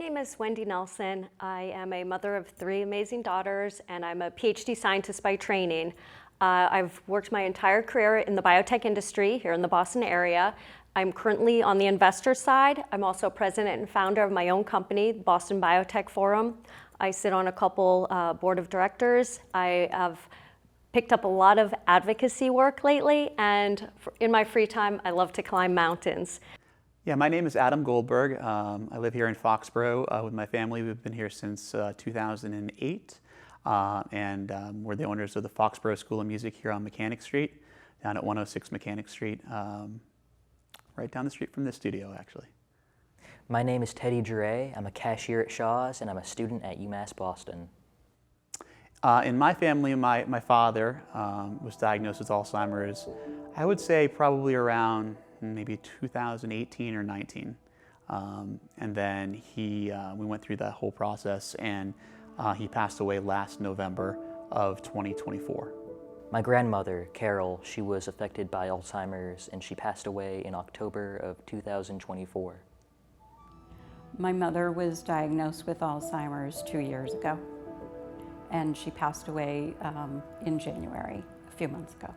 name is Wendy Nelson. I am a mother of 3 amazing daughters, and I'm a PhD scientist by training. I've worked my entire career in the biotech industry here in the Boston area. I'm currently on the investor side. I'm also president and founder of my own company, Boston Biotech Forum. I sit on a couple board of directors. I have picked up a lot of advocacy work lately, and in my free time, I love to climb mountains. Yeah, my name is Adam Goldberg. I live here in Foxborough with my family. We've been here since 2008, and we're the owners of the Foxborough School of Music here on Mechanic Street, down at 106 Mechanic Street, right down the street from this studio, actually. My name is Teddy Juri. I'm a cashier at Shaw's, and I'm a student at UMass Boston. In my family, my father was diagnosed with Alzheimer's, I would say probably around maybe 2018 or 19. And then we went through that whole process, and he passed away last November of 2024. My grandmother, Carol, she was affected by Alzheimer's, and she passed away in October of 2024. My mother was diagnosed with Alzheimer's 2 years ago, and she passed away in January, a few months ago.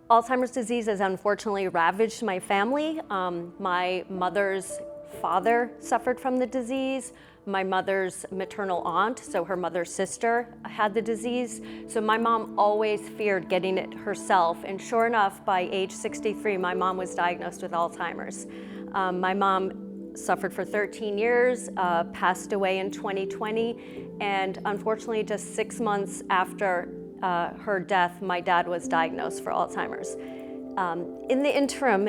Alzheimer's disease has unfortunately ravaged my family. My mother's father suffered from the disease. My mother's maternal aunt, so her mother's sister, had the disease. So my mom always feared getting it herself. And sure enough, by age 63, my mom was diagnosed with Alzheimer's. My mom suffered for 13 years, passed away in 2020. And unfortunately, just 6 months after her death, my dad was diagnosed for Alzheimer's. In the interim,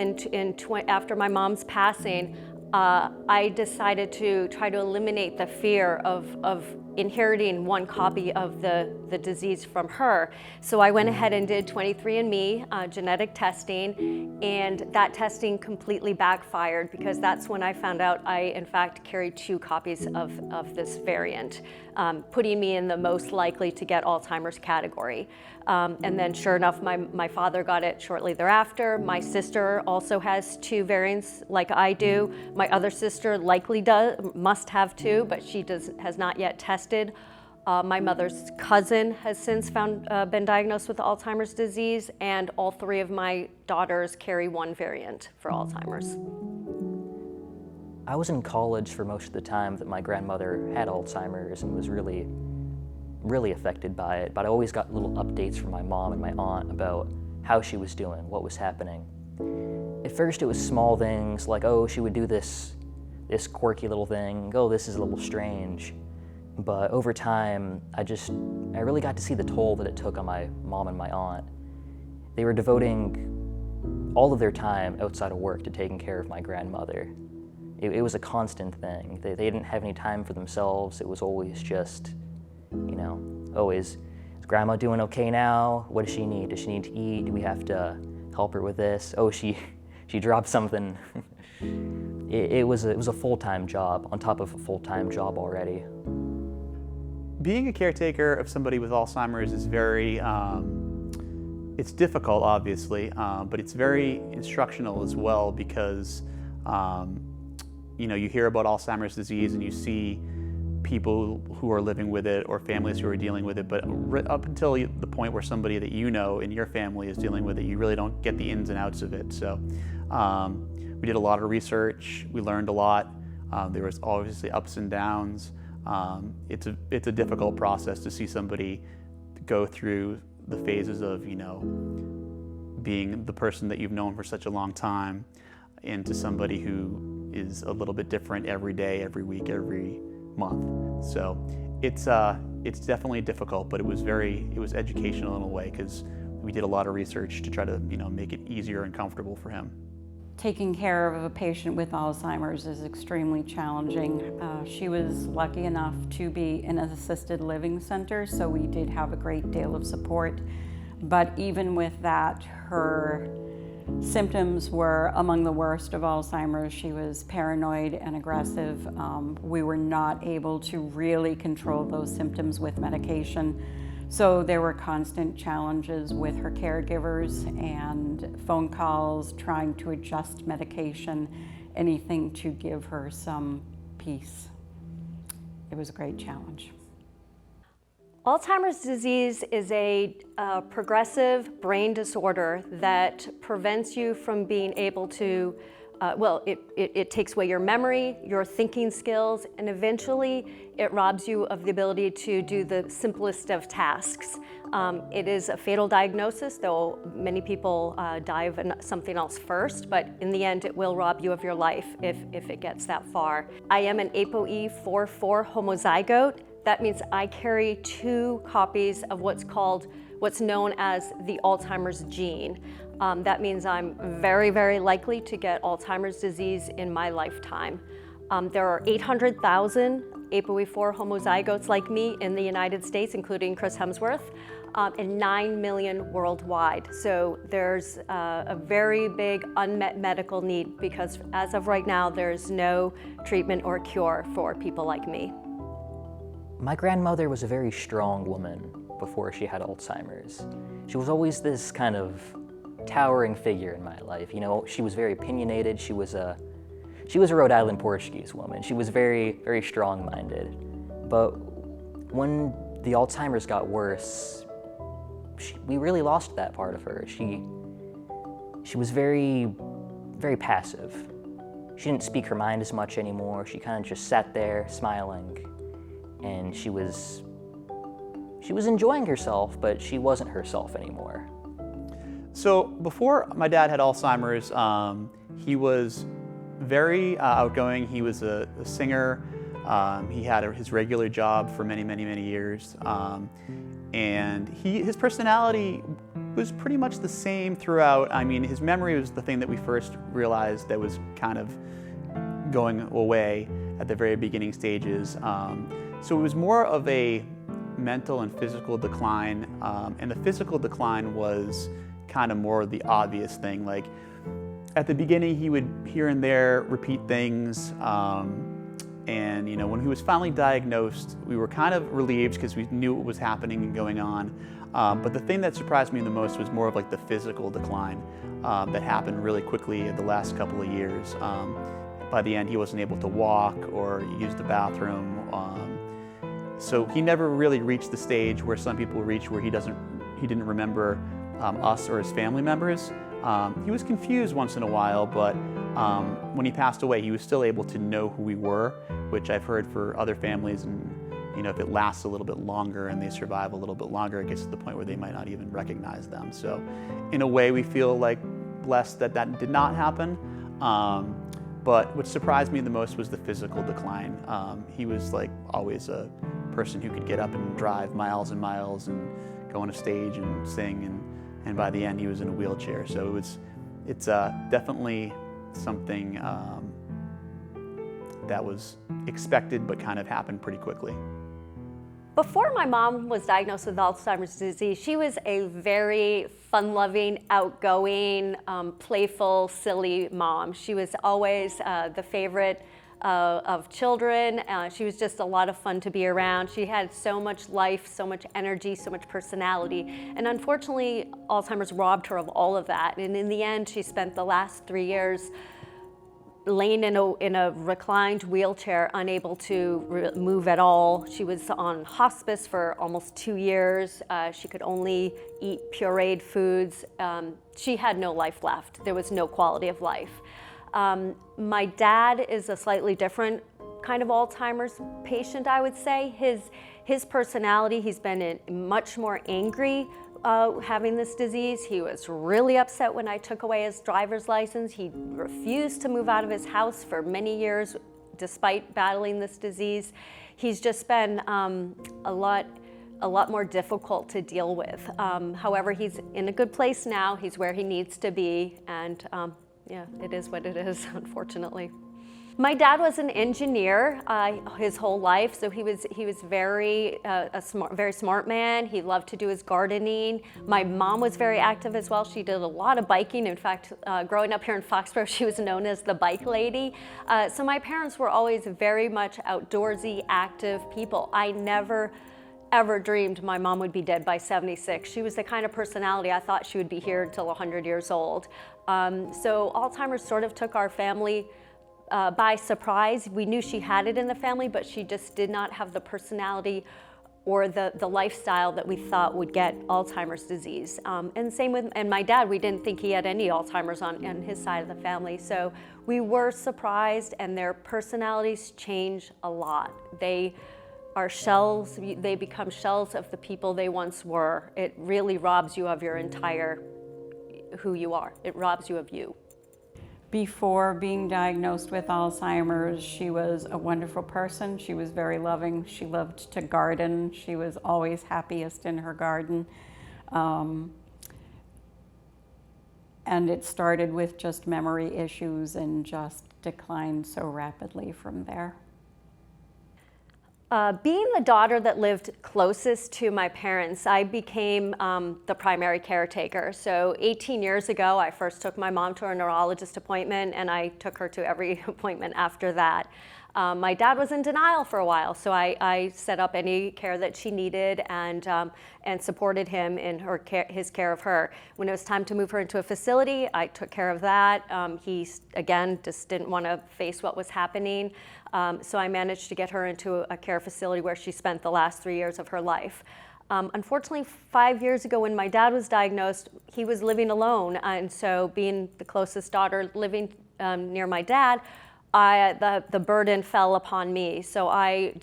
after my mom's passing, I decided to try to eliminate the fear of inheriting one copy of the disease from her. So I went ahead and did 23andMe genetic testing, and that testing completely backfired because that's when I found out I in fact carried 2 copies of this variant, putting me in the most likely to get Alzheimer's category. And then sure enough, my father got it shortly thereafter. My sister also has 2 variants like I do. My other sister likely must have 2, but she has not yet tested. My mother's cousin has since been diagnosed with Alzheimer's disease, and all 3 of my daughters carry 1 variant for Alzheimer's. I was in college for most of the time that my grandmother had Alzheimer's and was really affected by it, but I always got little updates from my mom and my aunt about how she was doing, what was happening. At first it was small things like, oh, she would do this quirky little thing, oh, this is a little strange. But over time, I really got to see the toll that it took on my mom and my aunt. They were devoting all of their time outside of work to taking care of my grandmother. It was a constant thing. They didn't have any time for themselves. It was always just, oh, is grandma doing okay now? What does she need? Does she need to eat? Do we have to help her with this? Oh, she dropped something. It was a full-time job on top of a full-time job already. Being a caretaker of somebody with Alzheimer's is very, it's difficult obviously, but it's very instructional as well because, you hear about Alzheimer's disease and you see people who are living with it or families who are dealing with it, but up until the point where somebody that you know in your family is dealing with it, you really don't get the ins and outs of it. So we did a lot of research, we learned a lot. There was obviously ups and downs. It's a difficult process to see somebody go through the phases of, being the person that you've known for such a long time into somebody who is a little bit different every day, every week, every month. So it's definitely difficult, but it was educational in a way because we did a lot of research to try to, make it easier and comfortable for him. Taking care of a patient with Alzheimer's is extremely challenging. She was lucky enough to be in an assisted living center, so we did have a great deal of support. But even with that, her symptoms were among the worst of Alzheimer's. She was paranoid and aggressive. We were not able to really control those symptoms with medication. So there were constant challenges with her caregivers and phone calls, trying to adjust medication, anything to give her some peace. It was a great challenge. Alzheimer's disease is a progressive brain disorder that prevents you from being able to, it takes away your memory, your thinking skills, and eventually it robs you of the ability to do the simplest of tasks. It is a fatal diagnosis, though many people die of something else first, but in the end it will rob you of your life if it gets that far. I am an ApoE44 homozygote. That means I carry 2 copies of what's known as the Alzheimer's gene. That means I'm very, very likely to get Alzheimer's disease in my lifetime. There are 800,000 ApoE4 homozygotes like me in the United States, including Chris Hemsworth, and 9 million worldwide. So there's a very big unmet medical need because as of right now, there's no treatment or cure for people like me. My grandmother was a very strong woman before she had Alzheimer's. She was always this kind of towering figure in my life. You know, she was very opinionated. She was a Rhode Island Portuguese woman. She was very, very strong-minded. But when the Alzheimer's got worse, we really lost that part of her. She was very, very passive. She didn't speak her mind as much anymore. She kind of just sat there smiling. And she was enjoying herself, but she wasn't herself anymore. So before my dad had Alzheimer's, he was very outgoing. He was a singer. He had his regular job for many, many, many years. And his personality was pretty much the same throughout. I mean, his memory was the thing that we first realized that was kind of going away at the very beginning stages. So it was more of a mental and physical decline, and the physical decline was kind of more the obvious thing. Like at the beginning, he would here and there repeat things, and you know, when he was finally diagnosed, we were kind of relieved because we knew what was happening and going on. But the thing that surprised me the most was more of like the physical decline that happened really quickly in the last couple of years. By the end, he wasn't able to walk or use the bathroom. So he never really reached the stage where some people reach where he didn't remember us or his family members. He was confused once in a while, but when he passed away, he was still able to know who we were, which I've heard for other families. And you know, if it lasts a little bit longer and they survive a little bit longer, it gets to the point where they might not even recognize them. So in a way, we feel like blessed that that did not happen. But what surprised me the most was the physical decline. He was like always a person who could get up and drive miles and miles and go on a stage and sing, and by the end he was in a wheelchair. So it's definitely something that was expected but kind of happened pretty quickly. Before my mom was diagnosed with Alzheimer's disease, she was a very fun-loving, outgoing, playful, silly mom. She was always the favorite of children. She was just a lot of fun to be around. She had so much life, so much energy, so much personality. And unfortunately, Alzheimer's robbed her of all of that. And in the end, she spent the last 3 years laying in a reclined wheelchair, unable to move at all. She was on hospice for almost 2 years. She could only eat pureed foods. She had no life left. There was no quality of life. My dad is a slightly different kind of Alzheimer's patient, I would say. His personality, he's been much more angry having this disease. He was really upset when I took away his driver's license. He refused to move out of his house for many years despite battling this disease. He's just been a lot more difficult to deal with. However, he's in a good place now. He's where he needs to be, and yeah, it is what it is, unfortunately. My dad was an engineer his whole life, so he was very smart man. He loved to do his gardening. My mom was very active as well. She did a lot of biking. In fact, growing up here in Foxborough, she was known as the bike lady. So my parents were always very much outdoorsy, active people. I never ever dreamed my mom would be dead by 76. She was the kind of personality I thought she would be here until 100 years old. So Alzheimer's sort of took our family by surprise. We knew she had it in the family, but she just did not have the personality or the lifestyle that we thought would get Alzheimer's disease. And same with my dad. We didn't think he had any Alzheimer's on his side of the family. So we were surprised, and their personalities change a lot. They are shells, they become shells of the people they once were. It really robs you of your entire who you are. It robs you of you. Before being diagnosed with Alzheimer's, she was a wonderful person. She was very loving. She loved to garden. She was always happiest in her garden. And it started with just memory issues and just declined so rapidly from there. Being the daughter that lived closest to my parents, I became the primary caretaker. So 18 years ago, I first took my mom to a neurologist appointment, and I took her to every appointment after that. My dad was in denial for a while, so I set up any care that she needed and supported him in his care of her. When it was time to move her into a facility, I took care of that. He, again, just didn't want to face what was happening. So I managed to get her into a care facility where she spent the last 3 years of her life. Unfortunately, 5 years ago when my dad was diagnosed, he was living alone. And so being the closest daughter living near my dad, the burden fell upon me. So I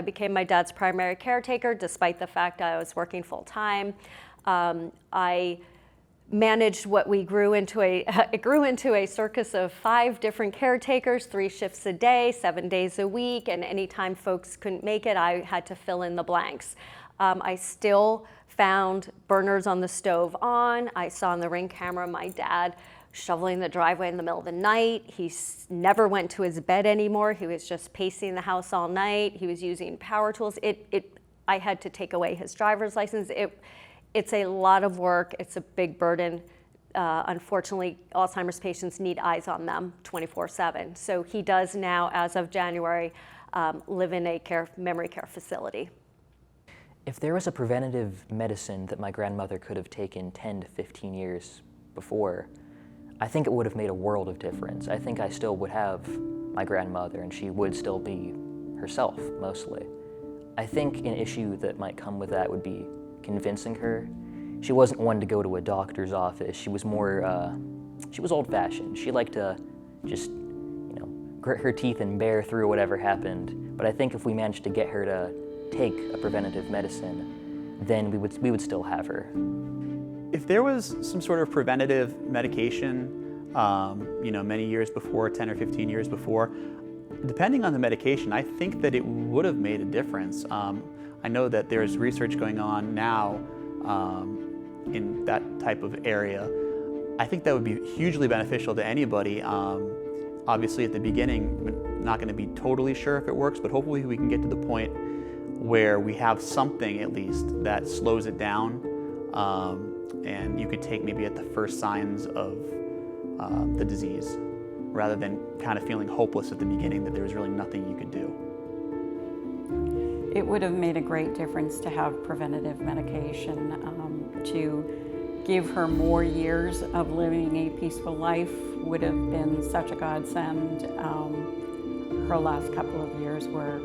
became my dad's primary caretaker, despite the fact I was working full time. I managed what it grew into a circus of 5 different caretakers, 3 shifts a day, 7 days a week, and anytime folks couldn't make it, I had to fill in the blanks. I still found burners on the stove on. I saw on the Ring camera my dad shoveling the driveway in the middle of the night. He never went to his bed anymore. He was just pacing the house all night. He was using power tools. I had to take away his driver's license. It's a lot of work. It's a big burden. Unfortunately, Alzheimer's patients need eyes on them 24/7. So he does now, as of January, live in a memory care facility. If there was a preventative medicine that my grandmother could have taken 10 to 15 years before, I think it would have made a world of difference. I think I still would have my grandmother, and she would still be herself, mostly. I think an issue that might come with that would be convincing her. She wasn't one to go to a doctor's office. She was more, she was old-fashioned. She liked to just, grit her teeth and bear through whatever happened. But I think if we managed to get her to take a preventative medicine, then we would still have her. If there was some sort of preventative medication, many years before, 10 or 15 years before, depending on the medication, I think that it would have made a difference. I know that there's research going on now in that type of area. I think that would be hugely beneficial to anybody. Obviously, at the beginning, we're not going to be totally sure if it works, but hopefully we can get to the point where we have something at least that slows it down. And you could take maybe at the first signs of the disease, rather than kind of feeling hopeless at the beginning that there was really nothing you could do. It would have made a great difference to have preventative medication, to give her more years of living a peaceful life would have been such a godsend. Her last couple of years were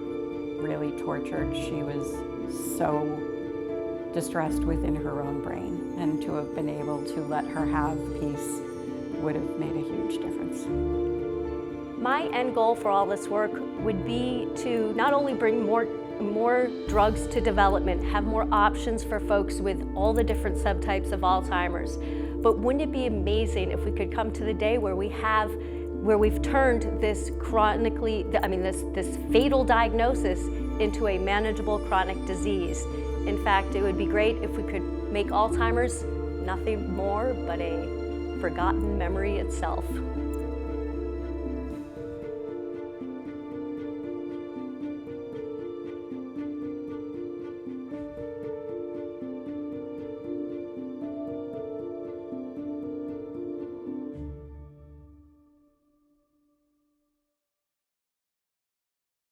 really tortured. She was so distressed within her own brain, and to have been able to let her have peace would have made a huge difference. My end goal for all this work would be to not only bring more drugs to development, have more options for folks with all the different subtypes of Alzheimer's, but wouldn't it be amazing if we could come to the day where we've turned this this fatal diagnosis into a manageable chronic disease. In fact, it would be great if we could make Alzheimer's nothing more but a forgotten memory itself.